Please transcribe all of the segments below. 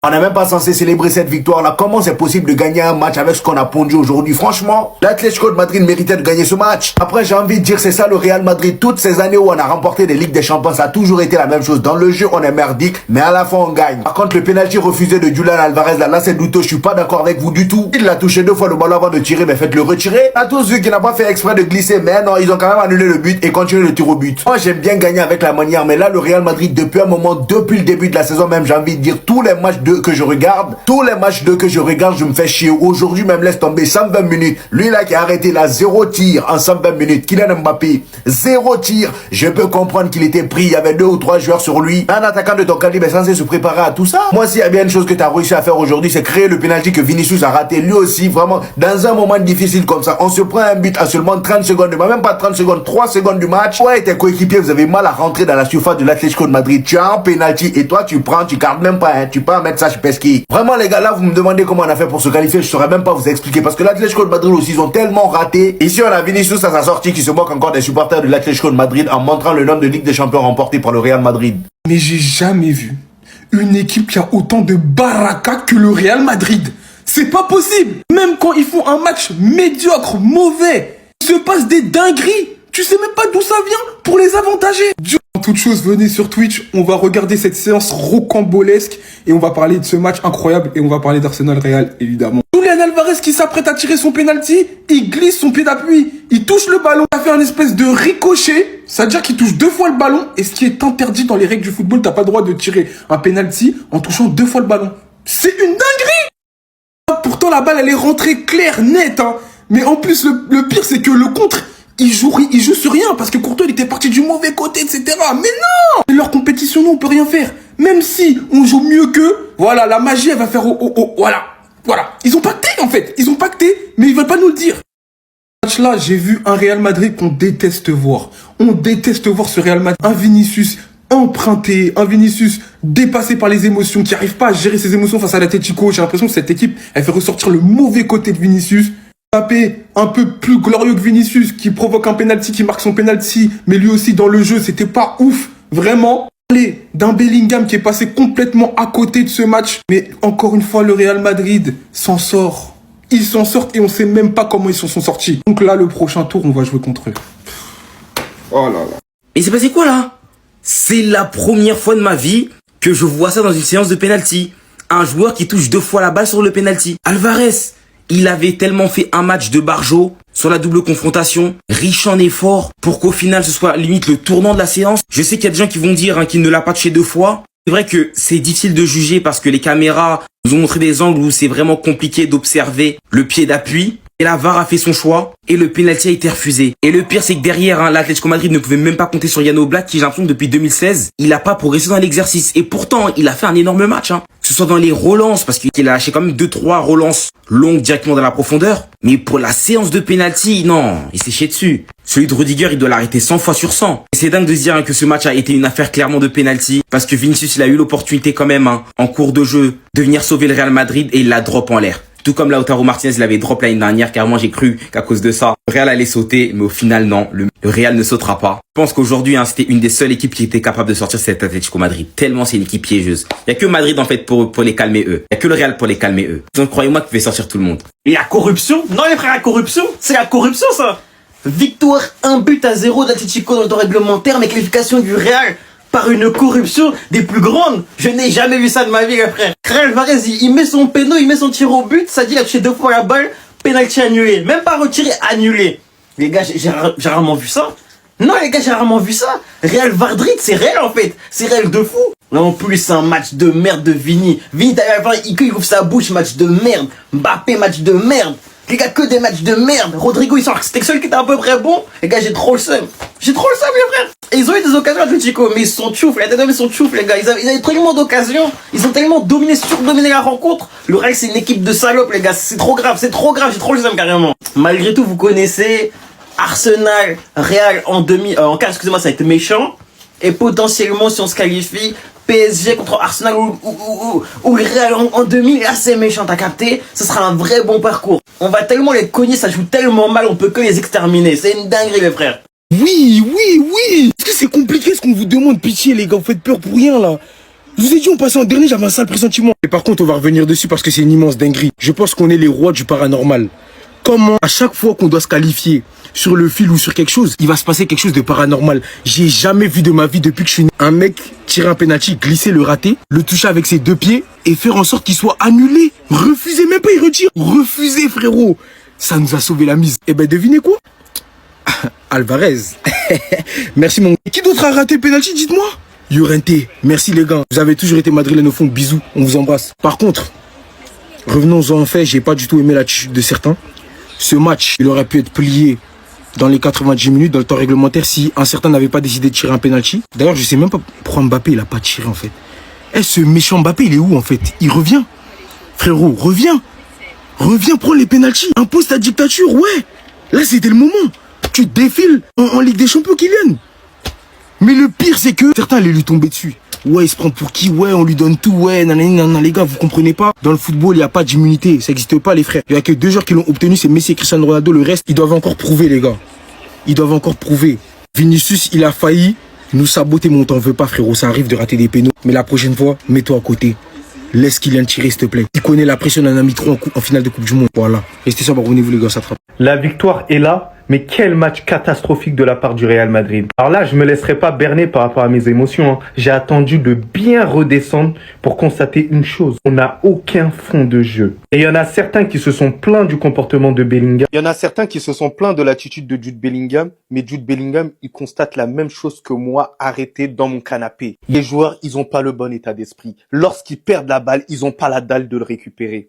On n'est même pas censé célébrer cette victoire-là. Comment c'est possible de gagner un match avec ce qu'on a pondu aujourd'hui? Franchement, l'Atlético de Madrid méritait de gagner ce match. Après, j'ai envie de dire, c'est ça le Real Madrid. Toutes ces années où on a remporté des Ligues des Champions, ça a toujours été la même chose. Dans le jeu, on est merdique, mais à la fin, on gagne. Par contre, le penalty refusé de Julián Alvarez, là c'est douteux. Je suis pas d'accord avec vous du tout. Il l'a touché 2 fois le ballon avant de tirer, mais faites-le retirer. On a tous vu qu'il n'a pas fait exprès de glisser, mais non, ils ont quand même annulé le but et continué le tir au but. Moi, j'aime bien gagner avec la manière, mais là, le Real Madrid, depuis un moment, depuis le début de la saison même, j'ai envie de dire, tous les matchs que je regarde, je me fais chier. Aujourd'hui, même laisse tomber 120 minutes. Lui là qui a arrêté là, 0 tir en 120 minutes. Kylian Mbappé, 0 tir. Je peux comprendre qu'il était pris. Il y avait 2 ou 3 joueurs sur lui. Un attaquant de ton calibre est censé se préparer à tout ça. Moi, s'il y a bien une chose que tu as réussi à faire aujourd'hui, c'est créer le penalty que Vinicius a raté. Lui aussi, vraiment, dans un moment difficile comme ça, on se prend un but à seulement 30 secondes, même pas 30 secondes, 3 secondes du match. Ouais, tes coéquipiers, vous avez mal à rentrer dans la surface de l'Atlético de Madrid. Tu as un penalty et toi, tu prends, tu gardes même pas, hein. Tu peux mettre ça chez Pesky. Vraiment, les gars, là, vous me demandez comment on a fait pour se qualifier, je saurais même pas vous expliquer. Parce que l'Atlético de Madrid aussi, ils ont tellement raté. Ici, on a Vinicius à sa sortie qui se moque encore des supporters de l'Atlético de Madrid en montrant le nombre de Ligue des Champions remportés par le Real Madrid. Mais j'ai jamais vu une équipe qui a autant de baraka que le Real Madrid. C'est pas possible. Même quand ils font un match médiocre, mauvais, il se passe des dingueries. Tu sais même pas d'où ça vient pour les avantager. En toute chose, venez sur Twitch, on va regarder cette séance rocambolesque et on va parler de ce match incroyable et on va parler d'Arsenal Real, évidemment. Julián Alvarez qui s'apprête à tirer son penalty, il glisse son pied d'appui, il touche le ballon, il a fait un espèce de ricochet, c'est-à-dire qu'il touche 2 fois le ballon et ce qui est interdit dans les règles du football, t'as pas le droit de tirer un penalty en touchant 2 fois le ballon. C'est une dinguerie! Pourtant la balle elle est rentrée claire, nette, hein. Mais en plus le pire c'est que le contre... Il joue sur rien parce que Courtois il était parti du mauvais côté, etc. Mais non! C'est leur compétition, nous on peut rien faire. Même si on joue mieux qu'eux, voilà, la magie elle va faire voilà. Ils ont pacté en fait, mais ils veulent pas nous le dire. Ce match-là, j'ai vu un Real Madrid qu'on déteste voir. On déteste voir ce Real Madrid. Un Vinicius emprunté, un Vinicius dépassé par les émotions, qui arrive pas à gérer ses émotions face à l'Atlético. J'ai l'impression que cette équipe, elle fait ressortir le mauvais côté de Vinicius. Mbappé, un peu plus glorieux que Vinicius, qui provoque un penalty, qui marque son penalty, mais lui aussi dans le jeu, c'était pas ouf, vraiment. Parler d'un Bellingham qui est passé complètement à côté de ce match, mais encore une fois, le Real Madrid s'en sort. Ils s'en sortent et on sait même pas comment ils s'en sont sortis. Donc là, le prochain tour, on va jouer contre eux. Oh là là. Mais c'est passé quoi là? C'est la première fois de ma vie que je vois ça dans une séance de penalty. Un joueur qui touche 2 fois la balle sur le penalty. Alvarez, il avait tellement fait un match de barjo sur la double confrontation, riche en efforts, pour qu'au final ce soit limite le tournant de la séance. Je sais qu'il y a des gens qui vont dire qu'il ne l'a pas touché 2 fois. C'est vrai que c'est difficile de juger parce que les caméras nous ont montré des angles où c'est vraiment compliqué d'observer le pied d'appui. Et la VAR a fait son choix et le penalty a été refusé. Et le pire, c'est que derrière, l'Atlético Madrid ne pouvait même pas compter sur Yann Oblak qui, j'ai l'impression que depuis 2016, il a pas progressé dans l'exercice. Et pourtant, il a fait un énorme match. Que ce soit dans les relances, parce qu'il a lâché quand même 2-3 relances longues directement dans la profondeur. Mais pour la séance de penalty, non, il s'est chié dessus. Celui de Rudiger, il doit l'arrêter 100 fois sur 100. Et c'est dingue de se dire que ce match a été une affaire clairement de penalty. Parce que Vinicius, il a eu l'opportunité quand même, en cours de jeu, de venir sauver le Real Madrid et il la drop en l'air. Tout comme Lautaro Martinez l'avait drop l'année dernière, car moi j'ai cru qu'à cause de ça, le Real allait sauter, mais au final non, le Real ne sautera pas. Je pense qu'aujourd'hui, c'était une des seules équipes qui était capable de sortir cet Atlético Madrid, tellement c'est une équipe piégeuse. Il y a que Madrid en fait pour les calmer eux. Il y a que le Real pour les calmer eux. Donc croyez-moi qu'il pouvait sortir tout le monde. Et la corruption? Non les frères, la corruption, c'est la corruption ça. Victoire 1-0 d'Atlético dans le temps réglementaire, mais qualification du Real par une corruption des plus grandes. Je n'ai jamais vu ça de ma vie, les frères. Alvarez, il met son péno, il met son tir au but, ça dit il a touché 2 fois la balle, penalty annulé. Même pas retiré, annulé. Les gars, j'ai rarement vu ça. Non les gars, j'ai rarement vu ça. Real Madrid, c'est réel en fait. C'est réel de fou. Là en plus, c'est un match de merde de Vini. Vini, il ouvre sa bouche, match de merde. Mbappé, match de merde. Les gars, que des matchs de merde. Rodrigo, c'était le seul qui était à peu près bon. Les gars, j'ai trop le seum. J'ai trop le seum, les frères. Et ils ont eu des occasions Atlético, mais ils sont tchouf. Les Atlético, ils sont tchouf, les gars. Ils avaient tellement d'occasions. Ils ont tellement surdominé la rencontre. Le Real, c'est une équipe de salopes, les gars. C'est trop grave. J'ai trop le seum, carrément. Malgré tout, vous connaissez Arsenal, Real en quart, excusez-moi, ça a été méchant. Et potentiellement, si on se qualifie, PSG contre Arsenal ou Real en demi, là c'est méchant, t'as capté? Ce sera un vrai bon parcours. On va tellement les cogner, ça joue tellement mal, on peut que les exterminer. C'est une dinguerie, les frères. Oui. Est-ce que c'est compliqué ce qu'on vous demande? Pitié, les gars, vous faites peur pour rien, là. Je vous ai dit, on passait en dernier, j'avais un sale pressentiment. Et par contre, on va revenir dessus parce que c'est une immense dinguerie. Je pense qu'on est les rois du paranormal. Comment, à chaque fois qu'on doit se qualifier sur le fil ou sur quelque chose, il va se passer quelque chose de paranormal. J'ai jamais vu de ma vie depuis que je suis né un mec tirer un penalty, glisser, le rater, le toucher avec ses 2 pieds et faire en sorte qu'il soit annulé. Refuser, même pas il retire. Refuser, frérot. Ça nous a sauvé la mise. Eh ben, devinez quoi? Alvarez. Merci mon gars. Qui d'autre a raté le penalty, dites-moi? Llorente. Merci les gars. Vous avez toujours été madrilènes au fond. Bisous. On vous embrasse. Par contre, revenons-en en fait. J'ai pas du tout aimé l'attitude de certains. Ce match, il aurait pu être plié dans les 90 minutes, dans le temps réglementaire, si un certain n'avait pas décidé de tirer un penalty. D'ailleurs, je sais même pas pourquoi Mbappé, il a pas tiré en fait. Eh, ce méchant Mbappé, il est où en fait? Il revient. Frérot, reviens. Reviens prendre les penaltys. Impose ta dictature, ouais. Là, c'était le moment. Tu te défiles en Ligue des Champions, Kylian. Mais le pire, c'est que certains allaient lui tomber dessus. Ouais, il se prend pour qui? Ouais, on lui donne tout. Ouais, nanana, les gars, vous comprenez pas? Dans le football, il n'y a pas d'immunité. Ça n'existe pas, les frères. Il n'y a que 2 joueurs qui l'ont obtenu, c'est Messi et Cristiano Ronaldo. Le reste, ils doivent encore prouver, les gars. Ils doivent encore prouver. Vinicius, il a failli nous saboter, mais on t'en veut pas, frérot. Ça arrive de rater des pénaux. Mais la prochaine fois, mets-toi à côté. Laisse Kylian tirer, s'il te plaît. Il connaît la pression d'un ami trop en finale de Coupe du Monde. Voilà. Restez sobre, abonnez-vous, les gars, ça trappe. La victoire est là, mais quel match catastrophique de la part du Real Madrid. Alors là, je me laisserai pas berner par rapport à mes émotions. J'ai attendu de bien redescendre pour constater une chose. On n'a aucun fond de jeu. Et il y en a certains qui se sont plaints du comportement de Bellingham. Il y en a certains qui se sont plaints de l'attitude de Jude Bellingham. Mais Jude Bellingham, il constate la même chose que moi, arrêté dans mon canapé. Les joueurs, ils ont pas le bon état d'esprit. Lorsqu'ils perdent la balle, ils ont pas la dalle de le récupérer.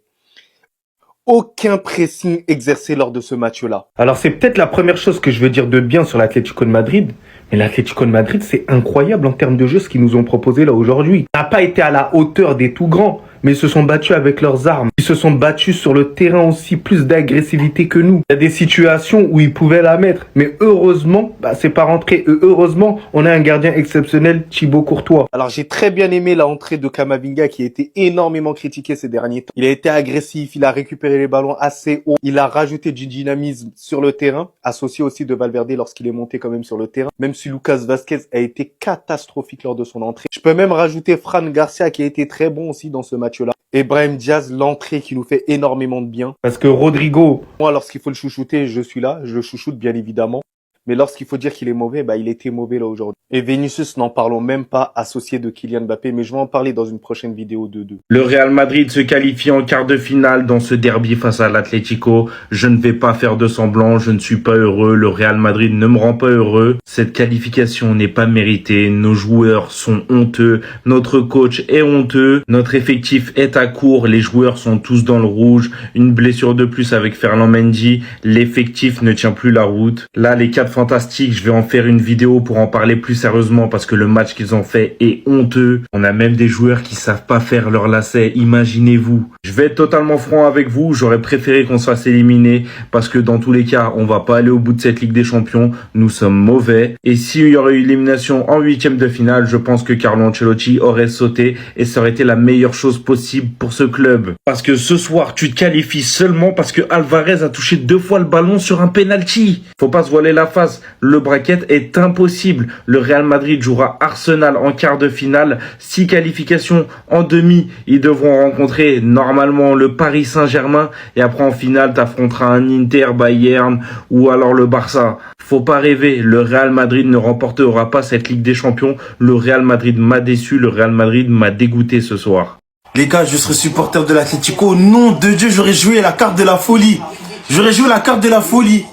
Aucun pressing exercé lors de ce match-là. Alors c'est peut-être la première chose que je veux dire de bien sur l'Atlético de Madrid, mais l'Atlético de Madrid, c'est incroyable en termes de jeu ce qu'ils nous ont proposé là aujourd'hui. Ça n'a pas été à la hauteur des tout grands, mais ils se sont battus avec leurs armes. Ils se sont battus sur le terrain aussi, plus d'agressivité que nous. Il y a des situations où ils pouvaient la mettre, mais heureusement, c'est pas rentré. Et heureusement, on a un gardien exceptionnel, Thibaut Courtois. Alors j'ai très bien aimé la entrée de Camavinga qui a été énormément critiqué ces derniers temps. Il a été agressif, il a récupéré les ballons assez haut, il a rajouté du dynamisme sur le terrain, associé aussi de Valverde lorsqu'il est monté quand même sur le terrain, même si Lucas Vazquez a été catastrophique lors de son entrée. Je peux même rajouter Fran Garcia qui a été très bon aussi dans ce match-là. Et Brahim Diaz, l'entrée qui nous fait énormément de bien. Parce que Rodrigo, moi, lorsqu'il faut le chouchouter, je suis là. Je le chouchoute, bien évidemment. Mais lorsqu'il faut dire qu'il est mauvais, il était mauvais là aujourd'hui. Et Vinicius, n'en parlons même pas, associé de Kylian Mbappé, mais je vais en parler dans une prochaine vidéo de 2. Le Real Madrid se qualifie en quart de finale dans ce derby face à l'Atlético. Je ne vais pas faire de semblant, je ne suis pas heureux. Le Real Madrid ne me rend pas heureux. Cette qualification n'est pas méritée. Nos joueurs sont honteux. Notre coach est honteux. Notre effectif est à court. Les joueurs sont tous dans le rouge. Une blessure de plus avec Ferland Mendy. L'effectif ne tient plus la route. Là, les 4 fantastiques, je vais en faire une vidéo pour en parler plus sérieusement parce que le match qu'ils ont fait est honteux. On a même des joueurs qui savent pas faire leur lacet, imaginez-vous. Je vais être totalement franc avec vous, j'aurais préféré qu'on se fasse éliminer parce que dans tous les cas, on va pas aller au bout de cette Ligue des Champions, nous sommes mauvais. Et s'il y aurait eu élimination en 8e de finale, je pense que Carlo Ancelotti aurait sauté et ça aurait été la meilleure chose possible pour ce club. Parce que ce soir, tu te qualifies seulement parce que Alvarez a touché 2 fois le ballon sur un penalty. Faut pas se voiler la face. Le bracket est impossible. Le Real Madrid jouera Arsenal en quart de finale. 6 qualifications en demi. Ils devront rencontrer normalement le Paris Saint-Germain. Et après en finale, t'affronteras un Inter, Bayern ou alors le Barça. Faut pas rêver. Le Real Madrid ne remportera pas cette Ligue des Champions. Le Real Madrid m'a déçu. Le Real Madrid m'a dégoûté ce soir. Les gars, je serais supporter de l'Atlético. Nom de Dieu, j'aurais joué la carte de la folie. J'aurais joué la carte de la folie.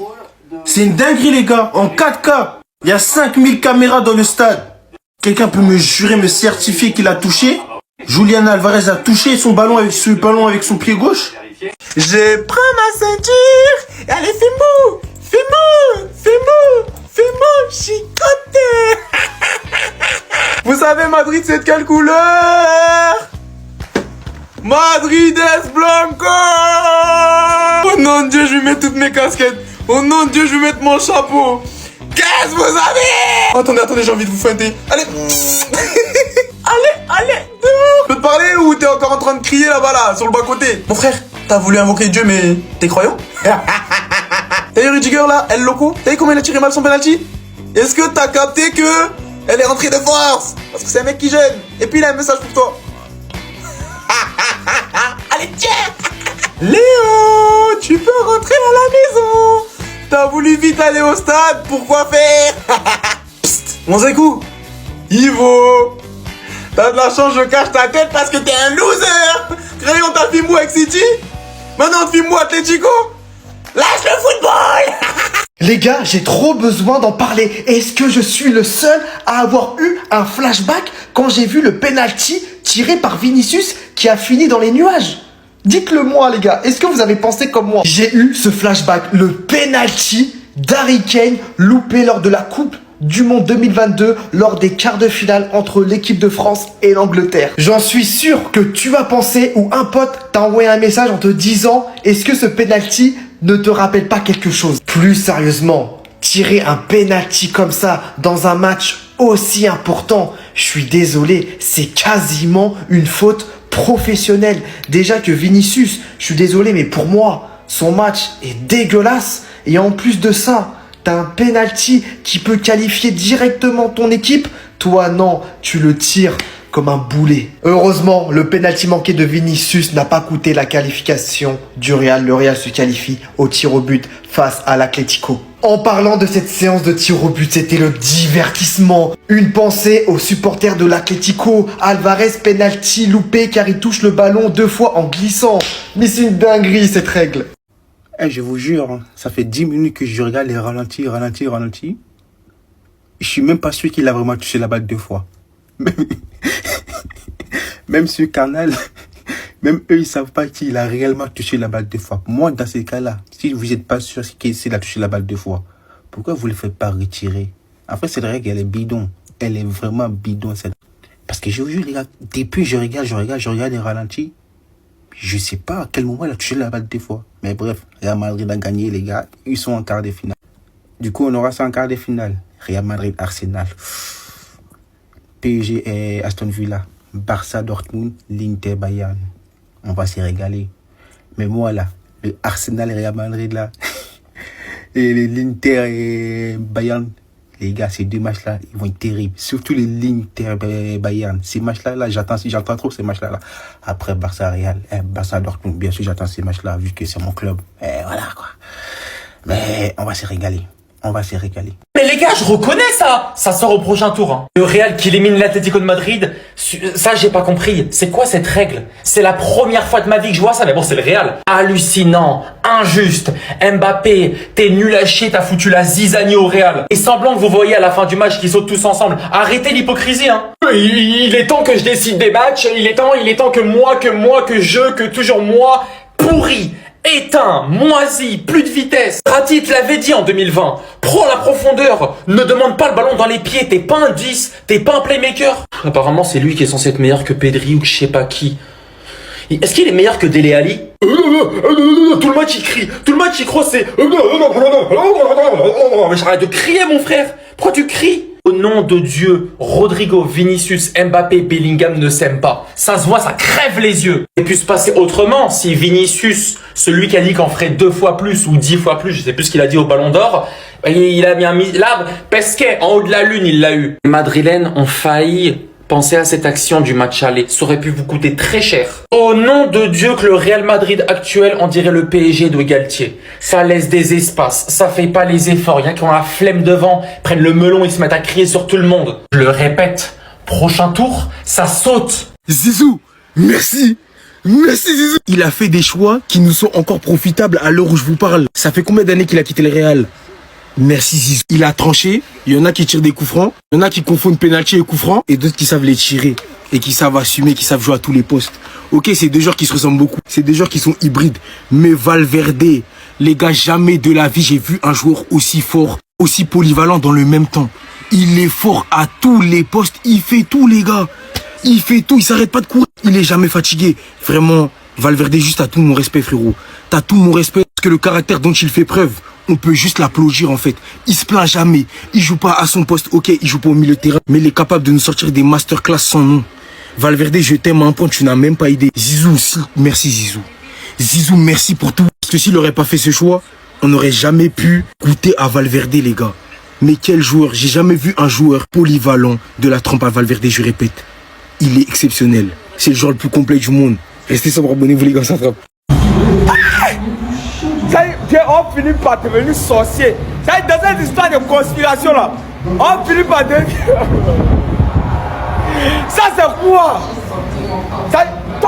C'est une dinguerie, les gars. En 4K. Il y a 5000 caméras dans le stade. Quelqu'un peut me jurer, me certifier qu'il a touché? Julian Alvarez a touché son ballon avec son pied gauche? Je prends ma ceinture. Allez, fais-moi. Fais-moi chicoter. Vous savez, Madrid, c'est de quelle couleur? Madrid es Blanco. Oh non de Dieu, je vais mettre toutes mes casquettes. Oh non de Dieu, je vais mettre mon chapeau. Qu'est-ce que vous avez? Attendez, j'ai envie de vous feinter. Allez. allez, dehors. Je peux te parler ou t'es encore en train de crier là-bas, là, sur le bas-côté? Mon frère, t'as voulu invoquer Dieu, mais t'es croyant? T'as vu Rudiger là, El Loco? T'as vu comment il a tiré mal son penalty? Est-ce que t'as capté que elle est rentrée de force? Parce que c'est un mec qui gêne. Et puis il a un message pour toi. Allez, tiens. Léo, tu peux rentrer à la maison. T'as voulu vite aller au stade, pourquoi faire? Psst, mon Zékou. Ivo. T'as de la chance, je cache ta tête parce que t'es un loser. Crayon, t'as filmé avec City. Maintenant, filme moi Atlético. Lâche le football. Les gars, j'ai trop besoin d'en parler. Est-ce que je suis le seul à avoir eu un flashback quand j'ai vu le penalty tiré par Vinicius qui a fini dans les nuages? Dites-le moi les gars, est-ce que vous avez pensé comme moi? J'ai eu ce flashback, le penalty d'Harry Kane loupé lors de la Coupe du Monde 2022 lors des quarts de finale entre l'équipe de France et l'Angleterre. J'en suis sûr que tu as pensé ou un pote t'a envoyé un message en te disant est-ce que ce penalty ne te rappelle pas quelque chose? Plus sérieusement, tirer un penalty comme ça dans un match aussi important, je suis désolé, c'est quasiment une faute professionnelle. Déjà que Vinicius, je suis désolé, mais pour moi, son match est dégueulasse. Et en plus de ça, t'as un penalty qui peut qualifier directement ton équipe. Toi, non, tu le tires comme un boulet. Heureusement, le penalty manqué de Vinicius n'a pas coûté la qualification du Real. Le Real se qualifie au tir au but face à l'Atlético. En parlant de cette séance de tir au but, c'était le divertissement. Une pensée aux supporters de l'Atlético. Alvarez penalty loupé car il touche le ballon 2 fois en glissant. Mais c'est une dinguerie cette règle. Je vous jure, ça fait 10 minutes que je regarde les ralentis. Je suis même pas sûr qu'il a vraiment touché la balle 2 fois. Même sur Canal, même eux, ils savent pas qu'il a réellement touché la balle 2 fois. Moi, dans ces cas-là, si vous n'êtes pas sûr qu'il a touché la balle 2 fois, pourquoi vous ne le faites pas retirer? En fait, cette règle, elle est bidon. Elle est vraiment bidon, cette. Parce que je vous jure, les gars, depuis je regarde les ralentis. Je sais pas à quel moment il a touché la balle 2 fois. Mais bref, Real Madrid a gagné, les gars. Ils sont en quart de finale. Du coup, on aura ça en quart de finale. Real Madrid, Arsenal. PSG et Aston Villa. Barça, Dortmund, l'Inter, Bayern. On va s'y régaler. Mais moi, là, le Arsenal et Real Madrid, là, et l'Inter et Bayern, les gars, ces 2 matchs-là, ils vont être terribles. Surtout l'Inter et Bayern. Ces matchs-là, j'attends trop ces matchs-là. Là. Après Barça, Real, Barça, Dortmund, bien sûr, j'attends ces matchs-là, vu que c'est mon club. Et voilà, quoi. Mais on va se régaler. Mais les gars, je reconnais ça. Ça sort au prochain tour. Hein. Le Real qui élimine l'Atlético de Madrid, ça j'ai pas compris. C'est quoi cette règle? C'est la première fois de ma vie que je vois ça, mais bon, c'est le Real. Hallucinant, injuste. Mbappé, t'es nul à chier, t'as foutu la zizanie au Real. Et semblant que vous voyez à la fin du match qu'ils sautent tous ensemble. Arrêtez l'hypocrisie, hein. Il est temps que je décide des matchs. Il est temps que toujours moi, pourri. Éteint, moisi, plus de vitesse. Rati te l'avait dit en 2020. Prends la profondeur. Ne demande pas le ballon dans les pieds. T'es pas un 10. T'es pas un playmaker. Apparemment, c'est lui qui est censé être meilleur que Pedri ou que je sais pas qui. Est-ce qu'il est meilleur que Dele Alli? Tout le match il crie. Tout le match il croit c'est... Mais j'arrête de crier mon frère. Pourquoi tu cries? Au nom de Dieu, Rodrigo, Vinicius, Mbappé, Bellingham ne s'aiment pas. Ça se voit, ça crève les yeux. Et puis se passer autrement si Vinicius, celui qui a dit qu'en ferait 2 fois plus ou 10 fois plus, je sais plus ce qu'il a dit au Ballon d'Or, il a bien mis là, Pesquet, en haut de la lune, il l'a eu. Les Madrilènes ont failli penser à cette action du match aller. Ça aurait pu vous coûter très cher. Au nom de Dieu que le Real Madrid actuel, on dirait le PSG de Galtier. Ça laisse des espaces, ça fait pas les efforts. Il y a qui ont la flemme devant, prennent le melon et se mettent à crier sur tout le monde. Je le répète, prochain tour, ça saute. Zizou, merci. Merci Zizou. Il a fait des choix qui nous sont encore profitables à l'heure où je vous parle. Ça fait combien d'années qu'il a quitté le Real? Merci Zizou. Il a tranché, il y en a qui tirent des coups francs, il y en a qui confondent penalty et coups francs, et d'autres qui savent les tirer, et qui savent assumer, qui savent jouer à tous les postes. Ok, c'est 2 joueurs qui se ressemblent beaucoup, c'est 2 joueurs qui sont hybrides, mais Valverde, les gars, jamais de la vie j'ai vu un joueur aussi fort, aussi polyvalent dans le même temps. Il est fort à tous les postes, il fait tout les gars. Il fait tout, il s'arrête pas de courir, il est jamais fatigué. Vraiment, Valverde, juste t'as tout mon respect frérot. T'as tout mon respect, parce que le caractère dont il fait preuve, on peut juste l'applaudir en fait. Il se plaint jamais. Il joue pas à son poste. Ok, il joue pas au milieu de terrain. Mais il est capable de nous sortir des masterclass sans nom. Valverde, je t'aime à un point, tu n'as même pas idée. Zizou aussi. Merci Zizou. Zizou, merci pour tout. Parce que s'il n'aurait pas fait ce choix, on n'aurait jamais pu goûter à Valverde les gars. Mais quel joueur. J'ai jamais vu un joueur polyvalent de la trempe à Valverde, je répète. il est exceptionnel. C'est le joueur le plus complet du monde. Restez sobre, abonnez-vous les gars, ça frappe. On finit par devenir sorcier. Ça, dans cette histoire de conspiration là, on finit par devenir... Ça c'est quoi? Ça... Hey,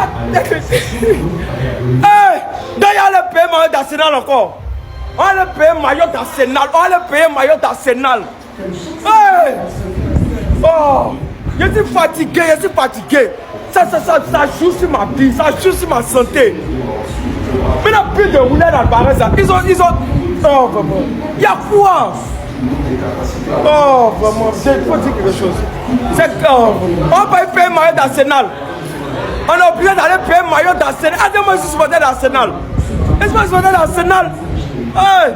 il y a le pays maillot d'Arsenal encore. On a le pays maillot d'Arsenal. On a le pays maillot d'Arsenal. Hey! Oh! Je suis fatigué, je suis fatigué. Ça joue sur ma vie, ça joue sur ma santé. Mais il n'y a plus de rouler dans le barrage. Ils ont... Oh, vraiment. Il y a quoi? Oh, vraiment. Il faut dire quelque chose. C'est que... on va payer maillot d'Arsenal. On est obligé d'aller payer maillot d'Arsenal. Ah, moi, je suis supporter d'Arsenal. Est-ce que je suis supporter d'Arsenal? Hey!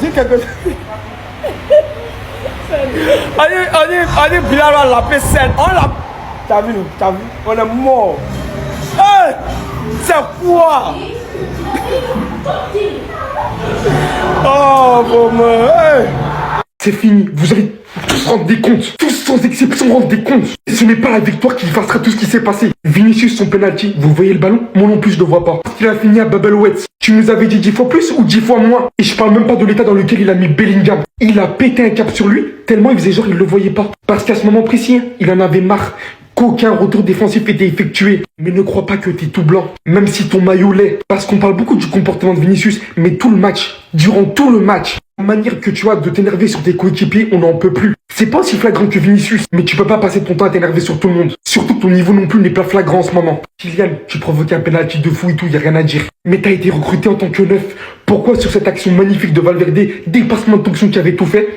Dis quelque chose. On dit Bilal va l'appeler scène. On l'a... T'as vu? On est mort. Hey! C'est quoi? Oh, bon, hey! C'est fini, vous allez tous rendre des comptes. Tous sans exception rendre des comptes. Et ce n'est pas la victoire qui effacera tout ce qui s'est passé. Vinicius, son penalty, vous voyez le ballon? Moi non plus je le vois pas. Il a fini à Babelwetz. Tu nous avais dit 10 fois plus ou 10 fois moins? Et je parle même pas de l'état dans lequel il a mis Bellingham. Il a pété un cap sur lui, tellement il faisait genre il le voyait pas. Parce qu'à ce moment précis, il en avait marre qu'aucun retour défensif était effectué. Mais ne crois pas que t'es tout blanc, même si ton maillot l'est. Parce qu'on parle beaucoup du comportement de Vinicius, mais tout le match, durant tout le match, la manière que tu as de t'énerver sur tes coéquipiers, on n'en peut plus. C'est pas aussi flagrant que Vinicius, mais tu peux pas passer ton temps à t'énerver sur tout le monde. Surtout que ton niveau non plus n'est pas flagrant en ce moment. Kylian, tu provoquais un penalty de fou et tout, y a rien à dire. Mais t'as été recruté en tant que neuf. Pourquoi sur cette action magnifique de Valverde, dépassement de fonction qui avait tout fait,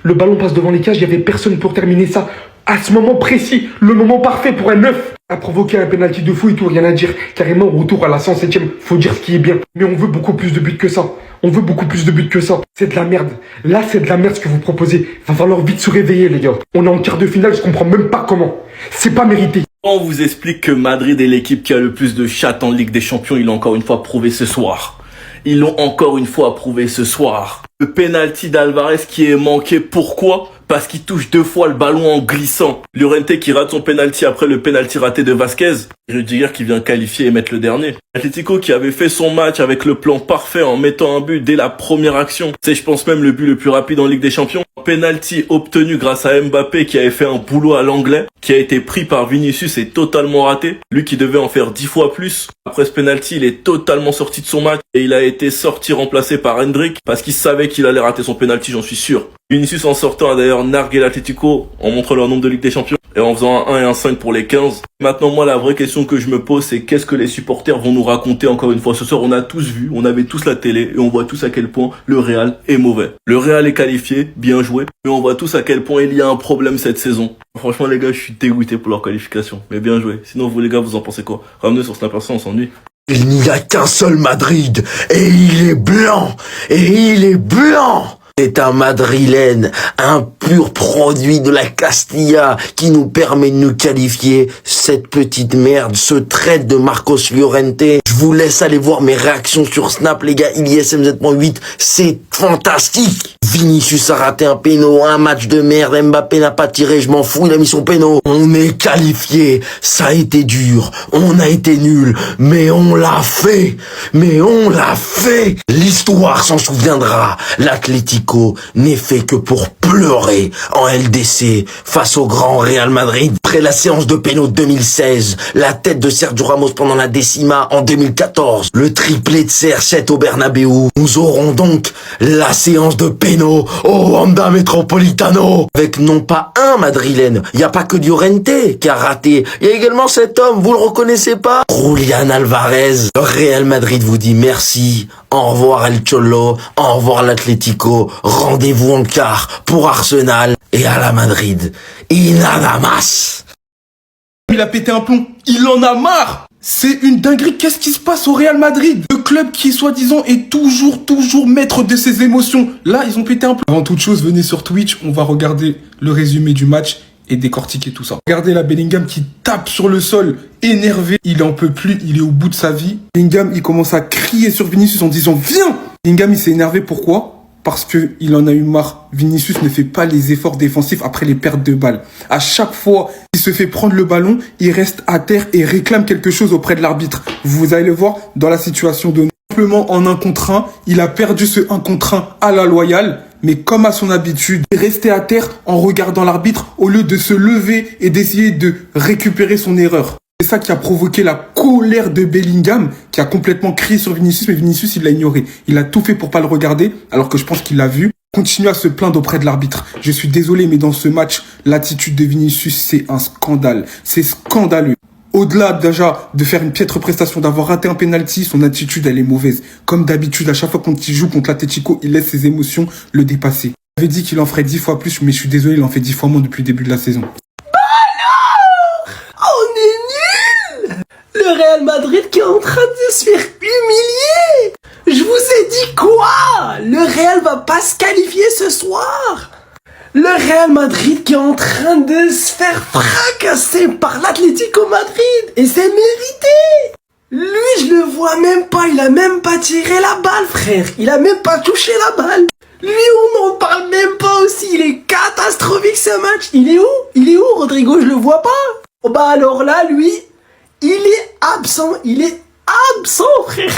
le ballon passe devant les cages, il y avait personne pour terminer ça. À ce moment précis, le moment parfait pour un neuf. A provoqué un penalty de fou et tout, rien à dire. Carrément, retour à la 107ème, faut dire ce qui est bien. Mais on veut beaucoup plus de buts que ça. On veut beaucoup plus de buts que ça. C'est de la merde. Là, c'est de la merde ce que vous proposez. Va falloir vite se réveiller, les gars. On est en quart de finale, je comprends même pas comment. C'est pas mérité. On vous explique que Madrid est l'équipe qui a le plus de chattes en Ligue des Champions. Ils l'ont encore une fois prouvé ce soir. Ils l'ont encore une fois prouvé ce soir. Le penalty d'Alvarez qui est manqué, pourquoi? Parce qu'il touche 2 fois le ballon en glissant. Llorente qui rate son penalty après le penalty raté de Vasquez. Rudiger qui vient qualifier et mettre le dernier. Atlético qui avait fait son match avec le plan parfait en mettant un but dès la première action. C'est je pense même le but le plus rapide en Ligue des Champions. Penalty obtenu grâce à Mbappé qui avait fait un boulot à l'anglais, qui a été pris par Vinicius et totalement raté. Lui qui devait en faire 10 fois plus. Après ce penalty, il est totalement sorti de son match et il a été remplacé par Hendrick parce qu'il savait qu'il allait rater son penalty, j'en suis sûr. Vinicius en sortant a d'ailleurs nargué l'Atlético en montrant leur nombre de Ligue des Champions et en faisant un 1 et un 5 pour les 15. Maintenant, moi, la vraie question que je me pose, c'est qu'est-ce que les supporters vont nous raconter encore une fois ce soir? On a tous vu, on avait tous la télé et on voit tous à quel point le Real est mauvais. Le Real est qualifié, bien joué, mais on voit tous à quel point il y a un problème cette saison. Franchement, les gars, je suis dégoûté pour leur qualification, mais bien joué. Sinon, vous les gars, vous en pensez quoi? Ramenez sur Snapper, on s'ennuie. Il n'y a qu'un seul Madrid, et il est blanc, et il est blanc. C'est un madrilène, un pur produit de la Castilla qui nous permet de nous qualifier. Cette petite merde, ce trait de Marcos Llorente. Je vous laisse aller voir mes réactions sur Snap, les gars. ISMZ.8, c'est fantastique. Vinicius a raté un péno, un match de merde. Mbappé n'a pas tiré, je m'en fous, il a mis son péno. On est qualifié, ça a été dur, on a été nul, mais on l'a fait. Mais on l'a fait. L'histoire s'en souviendra. L'Atlético n'est fait que pour pleurer en LDC face au grand Real Madrid. Après la séance de péno de 2016, la tête de Sergio Ramos pendant la décima en 2014, le triplé de CR7 au Bernabéu. Nous aurons donc la séance de péno au Wanda Metropolitano avec non pas un madrilène, il n'y a pas que Llorente qui a raté, il y a également cet homme, vous le reconnaissez pas? Julián Alvarez. Le Real Madrid vous dit merci, au revoir El Cholo, au revoir l'Atlético, rendez-vous en quart pour Arsenal et à la Madrid. Y nada más. Il a pété un plomb, il en a marre. C'est une dinguerie, qu'est-ce qui se passe au Real Madrid? Le club qui, soi-disant, est toujours maître de ses émotions. Là, ils ont pété un plomb. Avant toute chose, venez sur Twitch, on va regarder le résumé du match et décortiquer tout ça. Regardez la Bellingham qui tape sur le sol, énervé. Il en peut plus, il est au bout de sa vie. Bellingham, il commence à crier sur Vinicius en disant « Viens !» Bellingham, il s'est énervé, pourquoi? parce qu'il en a eu marre. Vinicius ne fait pas les efforts défensifs après les pertes de balles. À chaque fois qu'il se fait prendre le ballon, il reste à terre et réclame quelque chose auprès de l'arbitre. Vous allez le voir dans la situation de simplement en 1 contre 1. Il a perdu ce 1 contre 1 à la loyale. Mais comme à son habitude, il est resté à terre en regardant l'arbitre au lieu de se lever et d'essayer de récupérer son erreur. C'est ça qui a provoqué la colère de Bellingham, qui a complètement crié sur Vinicius, mais Vinicius, il l'a ignoré. Il a tout fait pour pas le regarder, alors que je pense qu'il l'a vu. Continue à se plaindre auprès de l'arbitre. Je suis désolé, mais dans ce match, l'attitude de Vinicius, c'est un scandale. C'est scandaleux. Au-delà déjà de faire une piètre prestation, d'avoir raté un penalty, son attitude, elle est mauvaise. Comme d'habitude, à chaque fois quand il joue contre l'Atlético, il laisse ses émotions le dépasser. Il avait dit qu'il en ferait 10 fois plus, mais je suis désolé, il en fait 10 fois moins depuis le début de la saison. Le Real Madrid qui est en train de se faire humilier. Je vous ai dit quoi? Le Real va pas se qualifier ce soir. Le Real Madrid qui est en train de se faire fracasser par l'Atlético Madrid. Et c'est mérité. Lui, je le vois même pas. Il a même pas tiré la balle, frère. Il a même pas touché la balle. Lui, on n'en parle même pas aussi. Il est catastrophique ce match. Il est où, Rodrigo? Je le vois pas. Oh bah alors là, lui... il est absent, frère.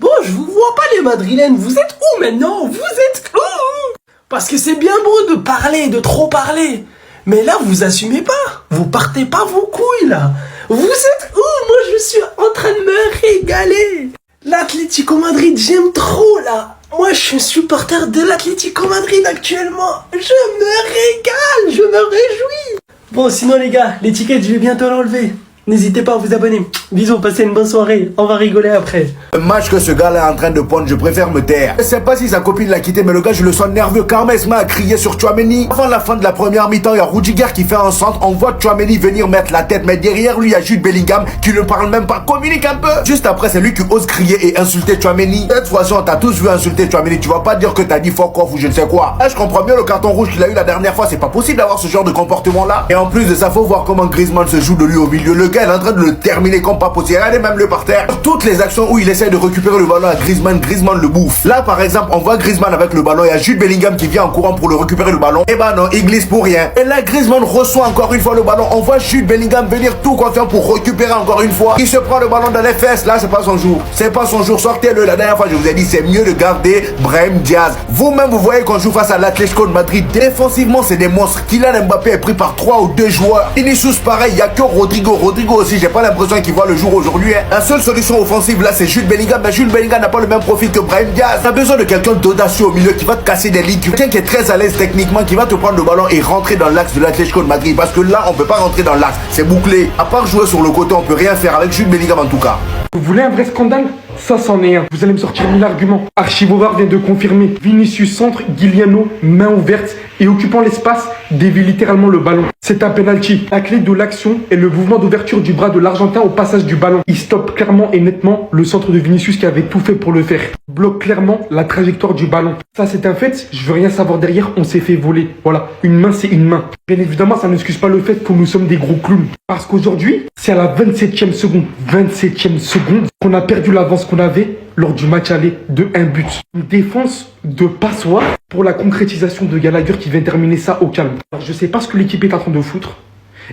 Bon, je vous vois pas les Madrilènes, vous êtes où maintenant? Vous êtes où? Parce que c'est bien beau de parler, de trop parler. Mais là, vous assumez pas. Vous partez pas vos couilles, là. Vous êtes où? Moi, je suis en train de me régaler. L'Atlético Madrid, j'aime trop, là. Moi, je suis supporter de l'Atlético Madrid actuellement. Je me régale, je me réjouis. Bon, sinon, les gars, l'étiquette, je vais bientôt l'enlever. N'hésitez pas à vous abonner. Bisous, passez une bonne soirée. On va rigoler après. Le match que ce gars-là est en train de prendre, je préfère me taire. Je sais pas si sa copine l'a quitté, mais le gars, je le sens nerveux. Carmes m'a crié sur Tchouaméni. Avant la fin de la première mi-temps, il y a Rudiger qui fait un centre. On voit Tchouaméni venir mettre la tête, mais derrière lui, il y a Jude Bellingham qui ne parle même pas, communique un peu. Juste après, c'est lui qui ose crier et insulter Tchouaméni. Cette fois-ci, on t'a tous vu insulter Tchouaméni. Tu vas pas dire que t'as dit fuck off ou je ne sais quoi. Là, je comprends mieux le carton rouge qu'il a eu la dernière fois. C'est pas possible d'avoir ce genre de comportement-là. Et en plus de ça, faut voir comment Griezmann se joue de lui au milieu. Le gars est en train de le terminer comme pas possible. Regardez même le par terre. Toutes les actions où il essaie de récupérer le ballon à Griezmann le bouffe. Là, par exemple, on voit Griezmann avec le ballon. Il y a Jude Bellingham qui vient en courant pour le récupérer le ballon. Et bah non, il glisse pour rien. Et là, Griezmann reçoit encore une fois le ballon. On voit Jude Bellingham venir tout confiant pour récupérer encore une fois. Il se prend le ballon dans les fesses. Là, c'est pas son jour. C'est pas son jour. Sortez-le. La dernière fois, je vous ai dit, c'est mieux de garder Brahim Diaz. Vous-même, vous voyez qu'on joue face à l'Atlético de Madrid. Défensivement, c'est des monstres. Kylian Mbappé est pris par 3 ou 2 joueurs. Vinicius, pareil. Il y a que Rodrigo. Rodrigo aussi, j'ai pas l'impression qu'il voit le jour aujourd'hui. La seule solution offensive là, c'est Jude Bellingham. Mais Jude Bellingham n'a pas le même profil que Brahim Diaz. T'as besoin de quelqu'un d'audacieux au milieu qui va te casser des lignes, quelqu'un qui est très à l'aise techniquement, qui va te prendre le ballon et rentrer dans l'axe de l'Atlético de Madrid. Parce que là, on peut pas rentrer dans l'axe. C'est bouclé. À part jouer sur le côté, on peut rien faire avec Jude Bellingham en tout cas. Vous voulez un vrai scandale? Ça, c'en est un. Vous allez me sortir 1000 arguments. Archivovard vient de confirmer. Vinicius centre, Guiliano, main ouverte et occupant l'espace, dévie littéralement le ballon. C'est un penalty. La clé de l'action est le mouvement d'ouverture du bras de l'Argentin au passage du ballon. Il stoppe clairement et nettement le centre de Vinicius qui avait tout fait pour le faire. Bloque clairement la trajectoire du ballon. Ça, c'est un fait. Je veux rien savoir derrière. On s'est fait voler. Voilà. Une main, c'est une main. Bien évidemment, ça n'excuse pas le fait que nous sommes des gros clowns. Parce qu'aujourd'hui, c'est à la 27e seconde. 27e seconde qu'on a perdu l'avance qu'on avait lors du match aller de 1 but. Une défense de passoire pour la concrétisation de Gallagher qui vient terminer ça au calme. Alors, je sais pas ce que l'équipe est en train de foutre.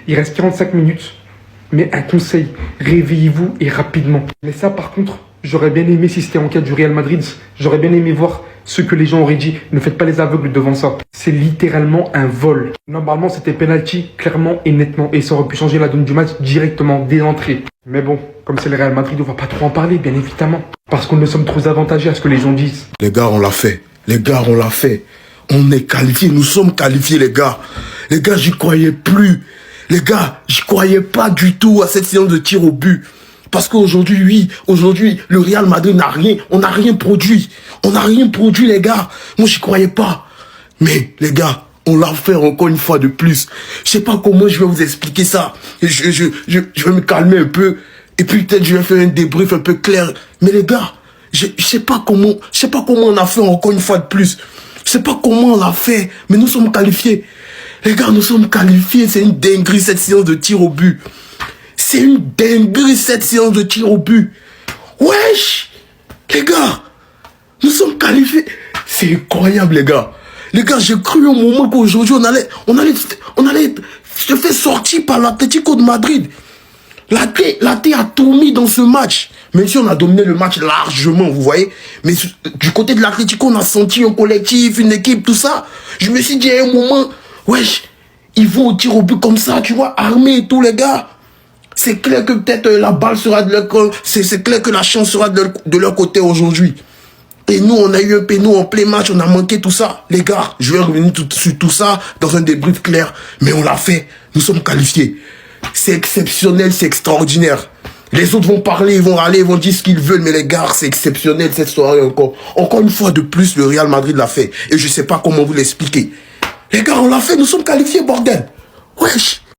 Il reste 45 minutes. Mais un conseil, réveillez-vous et rapidement. Mais ça, par contre, j'aurais bien aimé, si c'était en cas du Real Madrid, j'aurais bien aimé voir ce que les gens auraient dit. Ne faites pas les aveugles devant ça. C'est littéralement un vol. Normalement, c'était penalty, clairement et nettement. Et ça aurait pu changer la donne du match directement, dès l'entrée. Mais bon, comme c'est le Real Madrid, on va pas trop en parler, bien évidemment. Parce qu'on ne sommes trop avantagés à ce que les gens disent. Les gars, on l'a fait. Les gars, on l'a fait. On est qualifiés. Nous sommes qualifiés, les gars. Les gars, j'y croyais plus. Les gars, j'y croyais pas du tout à cette séance de tir au but. Parce qu'aujourd'hui, oui, aujourd'hui, le Real Madrid n'a rien, on n'a rien produit. On n'a rien produit, les gars. Moi, j'y croyais pas. Mais, les gars, on l'a fait encore une fois de plus. Je sais pas comment je vais vous expliquer ça. Je vais me calmer un peu. Et puis, peut-être, je vais faire un débrief un peu clair. Mais, les gars, je sais pas comment on a fait encore une fois de plus. Je sais pas comment on l'a fait. Mais nous sommes qualifiés. Les gars, nous sommes qualifiés. C'est une dinguerie, cette séance de tir au but. C'est une dinguerie, cette séance de tir au but. Wesh! Les gars, nous sommes qualifiés. C'est incroyable, les gars. Les gars, j'ai cru au moment qu'aujourd'hui, on allait se faire sortir par l'Atlético de Madrid. La T a tout mis dans ce match. Même si on a dominé le match largement, vous voyez. Mais du côté de l'Atlético, on a senti un collectif, une équipe, tout ça. Je me suis dit à un moment, wesh, ils vont au tir au but comme ça, tu vois, armés et tout, les gars. C'est clair que peut-être la balle sera de leur côté, c'est clair que la chance sera de leur côté aujourd'hui. Et nous, on a eu un péno en plein match, on a manqué tout ça. Les gars, je vais revenir sur tout ça dans un débrief clair. Mais on l'a fait, nous sommes qualifiés. C'est exceptionnel, c'est extraordinaire. Les autres vont parler, ils vont râler, ils vont dire ce qu'ils veulent, mais les gars, c'est exceptionnel cette soirée encore. Encore une fois de plus, le Real Madrid l'a fait. Et je sais pas comment vous l'expliquer. Les gars, on l'a fait, nous sommes qualifiés, bordel. Wesh.